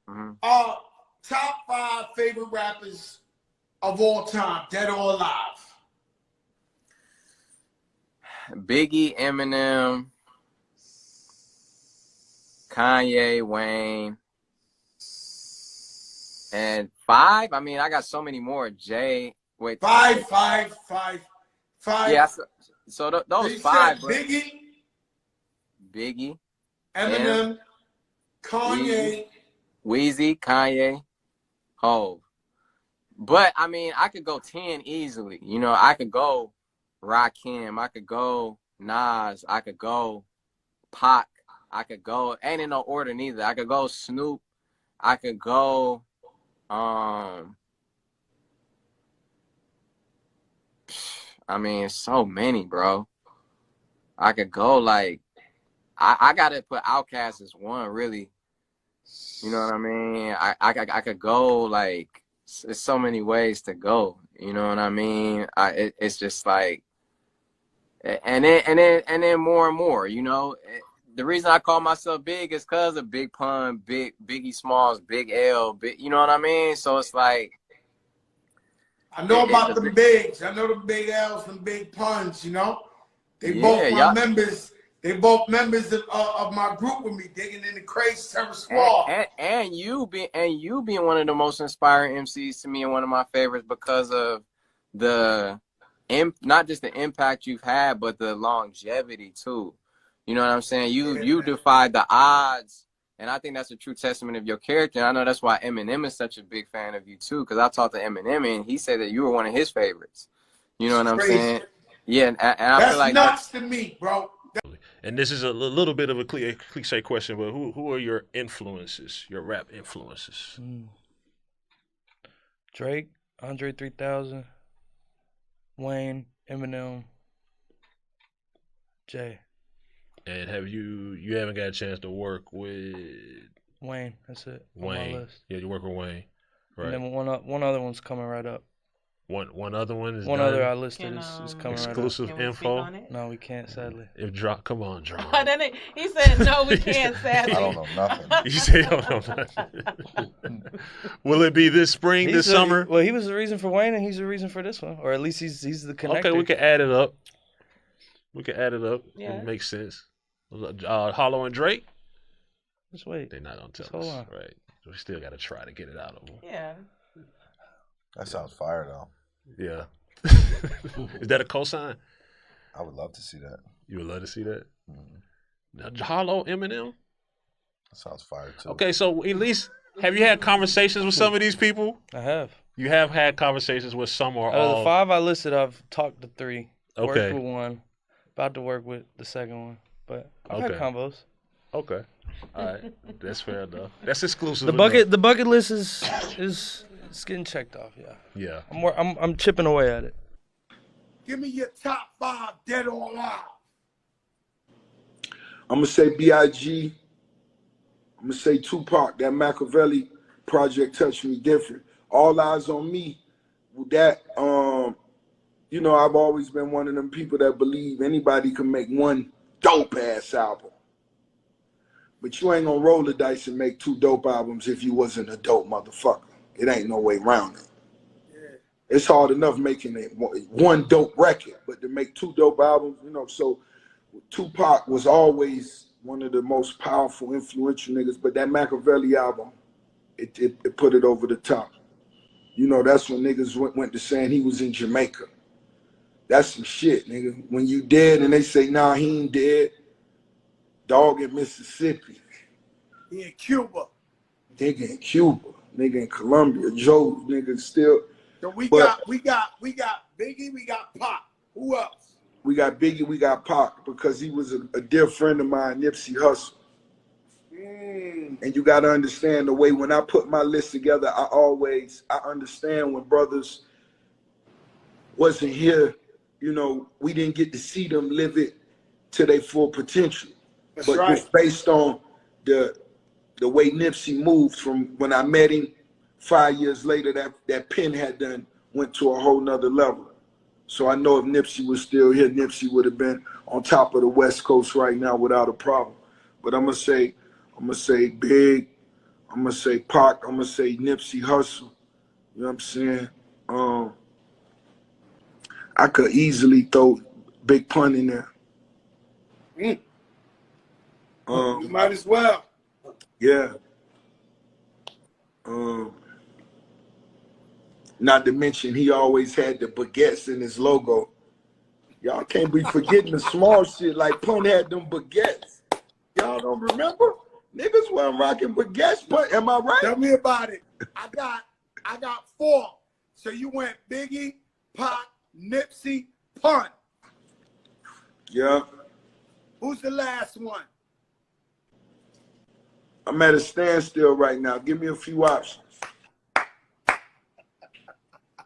Mm-hmm. Top 5 favorite rappers of all time, dead or alive. Biggie, Eminem, Kanye, Wayne, and 5. I mean, I got so many more. Jay, wait. Five. Yeah, so those 5. Biggie, Eminem, Kanye, Weezy, Kanye, Hov. But I mean, I could go 10 easily. You know, I could go Rakim, I could go Nas, I could go Pac, I could go, ain't in no order neither. I could go Snoop, I could go I mean, so many, bro. I could go like I gotta put Outkast as one, really. You know what I mean? I could go like, there's so many ways to go. You know what I mean? It's just like, and then more and more. You know, the reason I call myself big is because of Big Pun, Biggie Smalls, Big L, you know what I mean? So it's like, I know about the bigs. I know the big L's and big puns. You know, they both my members. They both members of my group with me, digging in the Crazy Terror Squad. And you being one of the most inspiring MCs to me and one of my favorites because of not just the impact you've had, but the longevity too. You know what I'm saying? You defied the odds, and I think that's a true testament of your character. And I know that's why Eminem is such a big fan of you too, because I talked to Eminem and he said that you were one of his favorites. You know what I'm saying? Yeah, and I feel like that's nuts to me, bro. And this is a little bit of a cliche question, but who are your influences, your rap influences? Drake, Andre 3000, Wayne, Eminem, Jay. And you haven't got a chance to work with Wayne? That's it. Wayne. On my list. Yeah, you work with Wayne, right? And then one other one's coming right up. One other one is one done? other I listed is coming exclusive right up. info. No, we can't, sadly. Come on, John. He said no, we can't, sadly. I don't know nothing. You say you don't know nothing. Will it be this spring, this summer? Well, he was the reason for Wayne, and he's the reason for this one, or at least he's the connector. Okay, we can add it up. Yeah. It makes sense. Hollow and Drake. Just wait. They're not on tell us, right? We still got to try to get it out of them. Yeah. That sounds fire, though. Yeah. Is that a cosign? I would love to see that. You would love to see that? Now, Hollow, Eminem? That sounds fire, too. Okay, so at least, have you had conversations with some of these people? I have. You have had conversations with some or all? Out of the 5 I listed, I've talked to 3. Okay. Worked with 1. About to work with the second one. But I've had combos. Okay. All right. That's fair enough. That's exclusive. The bucket list is it's getting checked off, yeah. Yeah. I'm chipping away at it. Give me your top 5 dead or alive. I'm gonna say B.I.G. I'm gonna say Tupac. That Machiavelli project touched me different. All Eyes on Me. That you know, I've always been one of them people that believe anybody can make one dope ass album. But you ain't gonna roll the dice and make 2 dope albums if you wasn't a dope motherfucker. It ain't no way around it. Yeah. It's hard enough making one dope record, but to make 2 dope albums, you know, so Tupac was always one of the most powerful, influential niggas, but that Machiavelli album, it put it over the top. You know, that's when niggas went to saying he was in Jamaica. That's some shit, nigga. When you dead and they say, nah, he ain't dead. Dog in Mississippi. He in Cuba. Nigga in Cuba. Nigga in Colombia. Joe, nigga still. So we got Biggie, we got Pac. Who else? We got Biggie, we got Pac, because he was a dear friend of mine, Nipsey Hussle. And you got to understand the way when I put my list together, I understand when brothers wasn't here, you know, we didn't get to see them live it to their full potential. That's but right. Just based on the way Nipsey moved from when I met him 5 years later, that pen had went to a whole nother level. So I know if Nipsey was still here, Nipsey would have been on top of the West Coast right now without a problem. But I'm gonna say Big, I'm gonna say Pac. I'm gonna say Nipsey Hussle. You know what I'm saying? I could easily throw Big Pun in there. You might as well. Yeah. Not to mention he always had the baguettes in his logo. Y'all can't be forgetting the small shit like Pun had them baguettes. Y'all don't remember? Niggas weren't rocking baguettes, but am I right? Tell me about it. I got 4. So you went Biggie, Pac, Nipsey, Pun. Yeah. Who's the last one? I'm at a standstill right now. Give me a few options.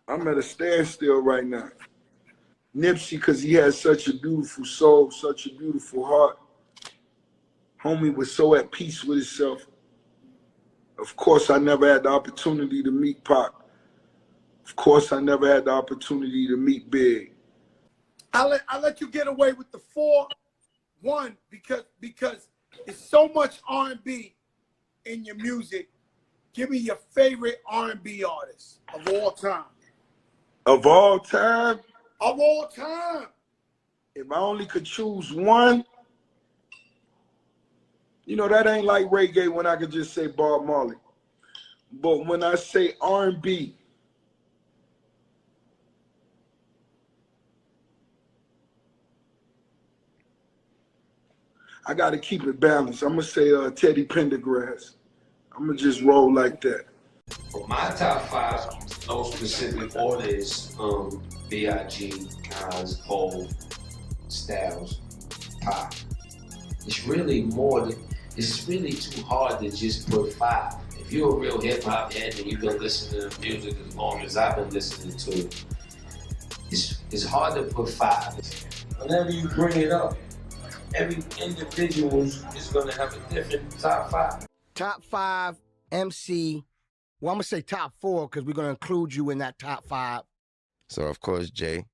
I'm at a standstill right now. Nipsey, because he has such a beautiful soul, such a beautiful heart. Homie was so at peace with himself. Of course, I never had the opportunity to meet Pac. Of course, I never had the opportunity to meet Big. I'll let you get away with the 4. One, because it's so much R&B in your music. Give me your favorite R&B artist of all time. Of all time? Of all time. If I only could choose one, you know, that ain't like reggae when I could just say Bob Marley. But when I say R&B, I got to keep it balanced. I'm going to say Teddy Pendergrass. I'm going to just roll like that. For my top 5, no specific order is B.I.G., Nas, Hov, Styles, Pac. It's really it's really too hard to just put 5. If you're a real hip hop head and you've been listening to music as long as I've been listening to it, it's hard to put 5. Whenever you bring it up, every individual is going to have a different top 5. Top 5 MC. Well, I'm going to say top 4 because we're going to include you in that top 5. So, of course, Jay.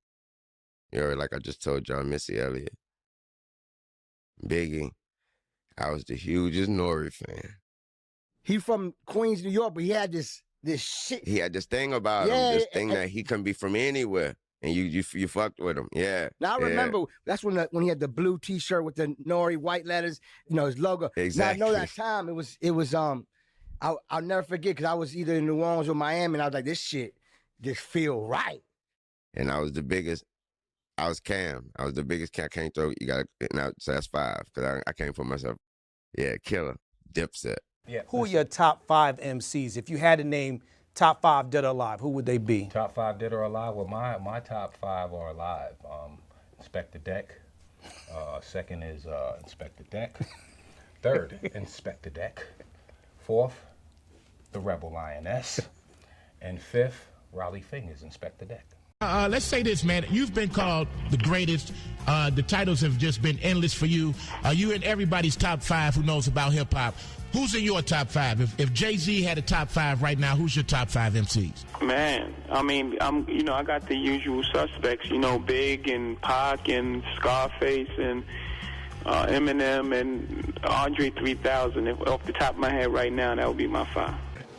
You heard, like I just told y'all, Missy Elliott. Biggie. I was the hugest Nori fan. He from Queens, New York, but he had this shit. He had this thing about him, this thing that he can be from anywhere. And you fucked with him, yeah. Now I remember that's when he had the blue T-shirt with the Nori white letters, you know, his logo. Exactly. Now I know that time it was I'll never forget because I was either in New Orleans or Miami, and I was like, this shit just feel right. And I was the biggest. I was Cam. I was the biggest Cam. Can't throw. You got to. So that's 5 because I came for myself. Yeah, Killer, Dipset. Yeah. Who are your top 5 MCs? If you had to name top 5 dead or alive, who would they be? Top 5 dead or alive? Well, my top 5 are alive. Inspector Deck. Second is Inspector Deck. Third, Inspector Deck. Fourth, the Rebel Lioness. And fifth, Raleigh Fingers, Inspector Deck. Let's say this, man. You've been called the greatest. The titles have just been endless for you. You in everybody's top 5 who knows about hip hop. Who's in your top 5? If Jay-Z had a top 5 right now, who's your top 5 MCs? Man, I mean, I got the usual suspects. You know, Big and Pac and Scarface and Eminem and Andre 3000. Off the top of my head right now, that would be my 5.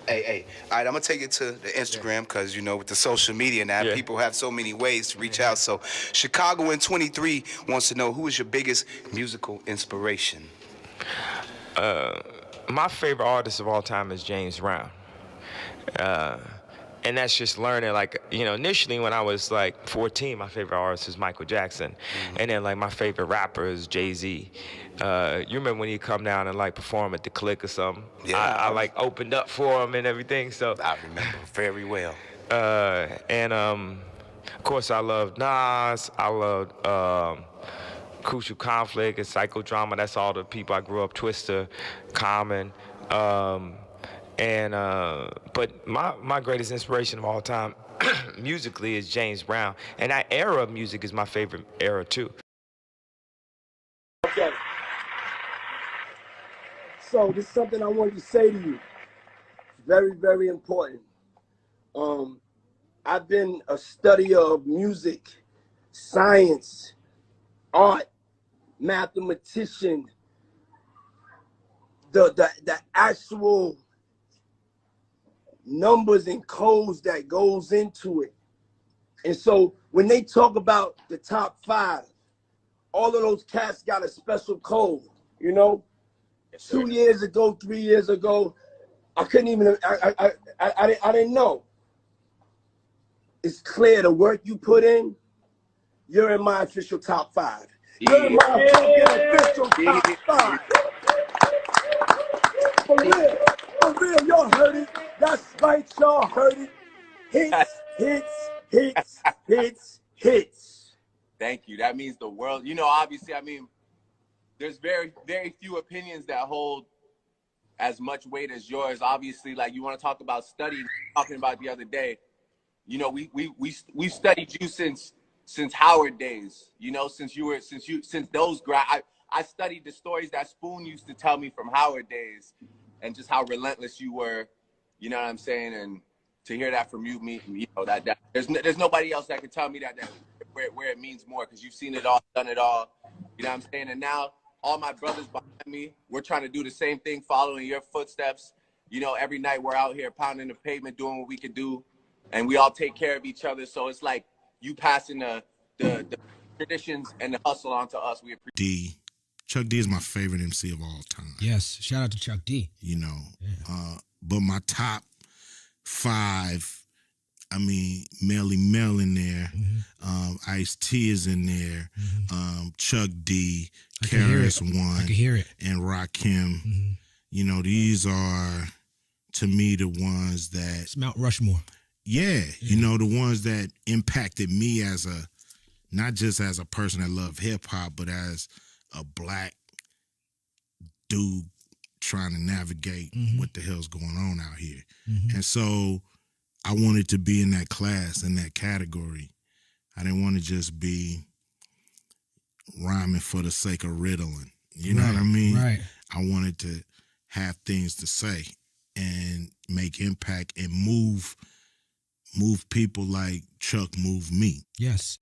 Hey, all right, I'm going to take it to the Instagram because, you know, with the social media now, people have so many ways to reach out. So Chicago in 23 wants to know, who is your biggest musical inspiration? My favorite artist of all time is James Brown. And that's just learning, like, you know, initially when I was like 14, my favorite artist was Michael Jackson. And then like my favorite rapper is Jay-Z. You remember when he'd come down and like perform at the Click or something? Yeah. I like opened up for him and everything, so. I remember very well. And of course I loved Nas, I loved Crucial Conflict and Psychodrama. That's all the people I grew up, Twista, Common. But my greatest inspiration of all time musically is James Brown. And that era of music is my favorite era too. Okay. So this is something I wanted to say to you. Very, very important. I've been a studier of music, science, art, mathematician, the actual numbers and codes that goes into it. And so when they talk about the top 5, all of those cats got a special code, you know? Yes, 2 years ago, 3 years ago, I couldn't even, I didn't know. It's clear the work you put in, you're in my official top 5. You're in my fucking official top 5. For real, y'all heard it. That's right, y'all heard it. Hits. Thank you. That means the world. You know, obviously, I mean, there's very, very few opinions that hold as much weight as yours. Obviously, like you want to talk about studying, talking about the other day. You know, we studied you since Howard days. You know, since those I studied the stories that Spoon used to tell me from Howard days, and just how relentless you were. You know what I'm saying? And to hear that from you, you know that there's nobody else that can tell me that where it means more, because you've seen it all, done it all. You know what I'm saying? And now all my brothers behind me, we're trying to do the same thing, following your footsteps. You know, every night we're out here pounding the pavement, doing what we can do, and we all take care of each other. So it's like you passing the traditions and the hustle on to us. We appreciate. Chuck D is my favorite MC of all time. Yes, shout out to Chuck D. You know, but my top 5, I mean, Melly Mel in there, Ice-T is in there, Chuck D, KRS-One, I can hear it, and Rakim. You know, these are, to me, the ones that... It's Mount Rushmore. Yeah, you know, the ones that impacted me as not just as a person that loved hip-hop, but as a black dude trying to navigate what the hell's going on out here. And so I wanted to be in that class, in that category. I didn't want to just be rhyming for the sake of riddling. You know what I mean? Right. I wanted to have things to say and make impact and move people like Chuck moved me. Yes.